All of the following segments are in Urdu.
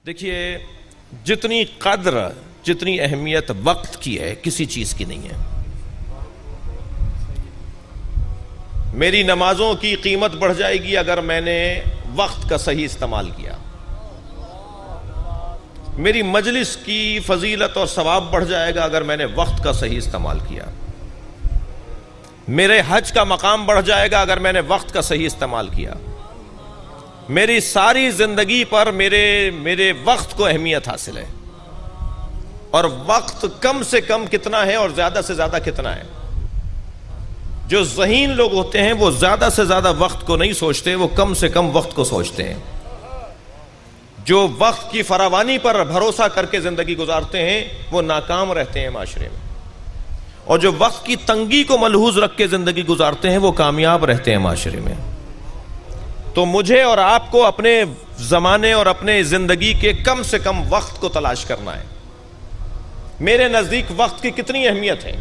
دیکھیے، جتنی قدر جتنی اہمیت وقت کی ہے کسی چیز کی نہیں ہے۔ میری نمازوں کی قیمت بڑھ جائے گی اگر میں نے وقت کا صحیح استعمال کیا، میری مجلس کی فضیلت اور ثواب بڑھ جائے گا اگر میں نے وقت کا صحیح استعمال کیا، میرے حج کا مقام بڑھ جائے گا اگر میں نے وقت کا صحیح استعمال کیا، میری ساری زندگی پر میرے وقت کو اہمیت حاصل ہے۔ اور وقت کم سے کم کتنا ہے اور زیادہ سے زیادہ کتنا ہے؟ جو ذہین لوگ ہوتے ہیں وہ زیادہ سے زیادہ وقت کو نہیں سوچتے، وہ کم سے کم وقت کو سوچتے ہیں۔ جو وقت کی فراوانی پر بھروسہ کر کے زندگی گزارتے ہیں وہ ناکام رہتے ہیں معاشرے میں، اور جو وقت کی تنگی کو ملحوظ رکھ کے زندگی گزارتے ہیں وہ کامیاب رہتے ہیں معاشرے میں۔ تو مجھے اور آپ کو اپنے زمانے اور اپنے زندگی کے کم سے کم وقت کو تلاش کرنا ہے۔ میرے نزدیک وقت کی کتنی اہمیت ہے؟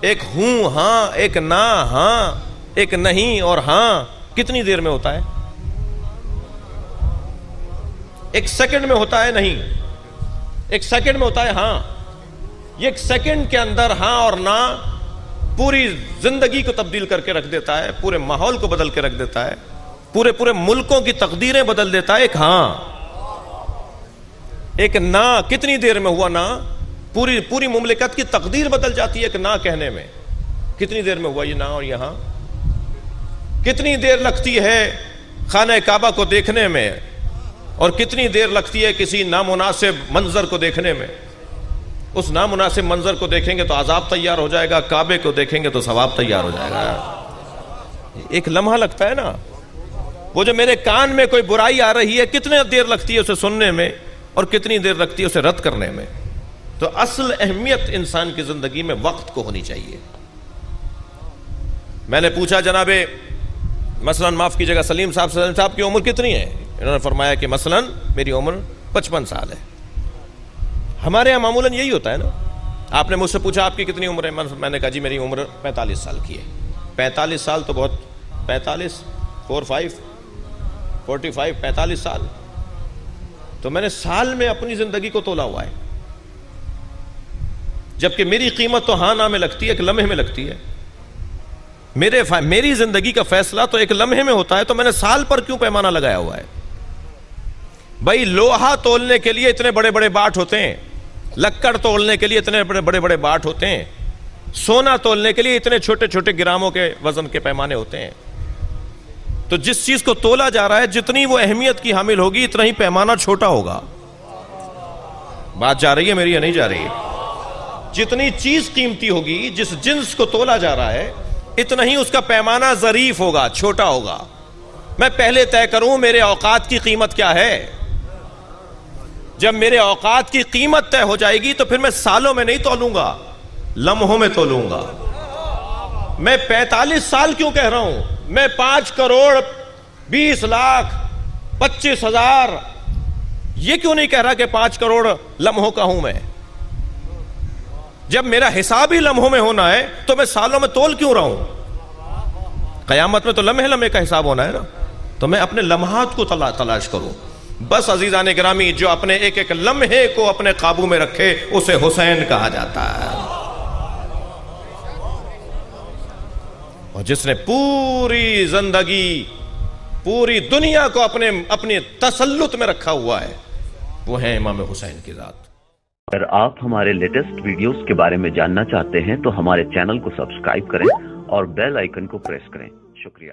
ایک ہوں ہاں، ایک نہ ہاں، ایک نہیں اور ہاں کتنی دیر میں ہوتا ہے؟ ایک سیکنڈ میں ہوتا ہے نہیں، ایک سیکنڈ میں ہوتا ہے ہاں۔ یہ ایک سیکنڈ کے اندر ہاں اور نہ پوری زندگی کو تبدیل کر کے رکھ دیتا ہے، پورے ماحول کو بدل کے رکھ دیتا ہے، پورے ملکوں کی تقدیریں بدل دیتا ہے۔ ایک ہاں، ایک نہ کتنی دیر میں ہوا نہ، پوری مملکت کی تقدیر بدل جاتی ہے ایک نہ کہنے میں۔ کتنی دیر میں ہوا یہ نہ اور یہاں؟ کتنی دیر لگتی ہے خانہ کعبہ کو دیکھنے میں، اور کتنی دیر لگتی ہے کسی نامناسب منظر کو دیکھنے میں؟ اس نامناسب منظر کو دیکھیں گے تو عذاب تیار ہو جائے گا، کعبے کو دیکھیں گے تو ثواب تیار ہو جائے گا۔ ایک لمحہ لگتا ہے نا۔ وہ جو میرے کان میں کوئی برائی آ رہی ہے کتنے دیر لگتی ہے اسے سننے میں، اور کتنی دیر لگتی ہے اسے رد کرنے میں۔ تو اصل اہمیت انسان کی زندگی میں وقت کو ہونی چاہیے۔ میں نے پوچھا جناب مثلاً معاف کیجیے گا سلیم صاحب کی عمر کتنی ہے؟ انہوں نے فرمایا کہ مثلاً میری عمر 55 سال ہے۔ ہمارے یہاں معمولاً یہی ہوتا ہے نا۔ آپ نے مجھ سے پوچھا آپ کی کتنی عمر ہے؟ میں نے کہا جی میری عمر 45 سال کی ہے۔ 45 سال تو بہت، 45 45 سال، تو میں نے سال میں اپنی زندگی کو تولا ہوا ہے، جبکہ میری قیمت تو ہاں نہ میں لگتی ہے، ایک لمحے میں لگتی ہے۔ میری زندگی کا فیصلہ تو ایک لمحے میں ہوتا ہے، تو میں نے سال پر کیوں پیمانہ لگایا ہوا ہے؟ بھائی لوہا تولنے کے لیے اتنے بڑے بڑے باٹ ہوتے ہیں، لکڑ تولنے کے لیے اتنے بڑے بڑے باٹ ہوتے ہیں، سونا تولنے کے لیے اتنے چھوٹے چھوٹے گراموں کے وزن کے پیمانے ہوتے ہیں۔ تو جس چیز کو تولا جا رہا ہے جتنی وہ اہمیت کی حامل ہوگی اتنا ہی پیمانہ چھوٹا ہوگا۔ بات جا رہی ہے میری یا نہیں جا رہی ہے؟ جتنی چیز قیمتی ہوگی، جس جنس کو تولا جا رہا ہے اتنا ہی اس کا پیمانہ ظریف ہوگا، چھوٹا ہوگا۔ میں پہلے طے کروں میرے اوقات کی قیمت کیا ہے۔ جب میرے اوقات کی قیمت طے ہو جائے گی تو پھر میں سالوں میں نہیں تولوں گا، لمحوں میں تولوں گا۔ میں 45 سال کیوں کہہ رہا ہوں؟ میں 5 کروڑ 20 لاکھ 25 ہزار یہ کیوں نہیں کہہ رہا کہ 5 کروڑ لمحوں کا ہوں میں؟ جب میرا حساب ہی لمحوں میں ہونا ہے تو میں سالوں میں تول کیوں رہا ہوں؟ قیامت میں تو لمحے لمحے کا حساب ہونا ہے نا۔ تو میں اپنے لمحات کو تلاش کروں۔ بس عزیزان گرامی، جو اپنے ایک ایک لمحے کو اپنے قابو میں رکھے اسے حسین کہا جاتا ہے، اور جس نے پوری زندگی پوری دنیا کو اپنے تسلط میں رکھا ہوا ہے وہ ہے امام حسین کی ذات۔ اگر آپ ہمارے لیٹسٹ ویڈیوز کے بارے میں جاننا چاہتے ہیں تو ہمارے چینل کو سبسکرائب کریں اور بیل آئیکن کو پریس کریں۔ شکریہ۔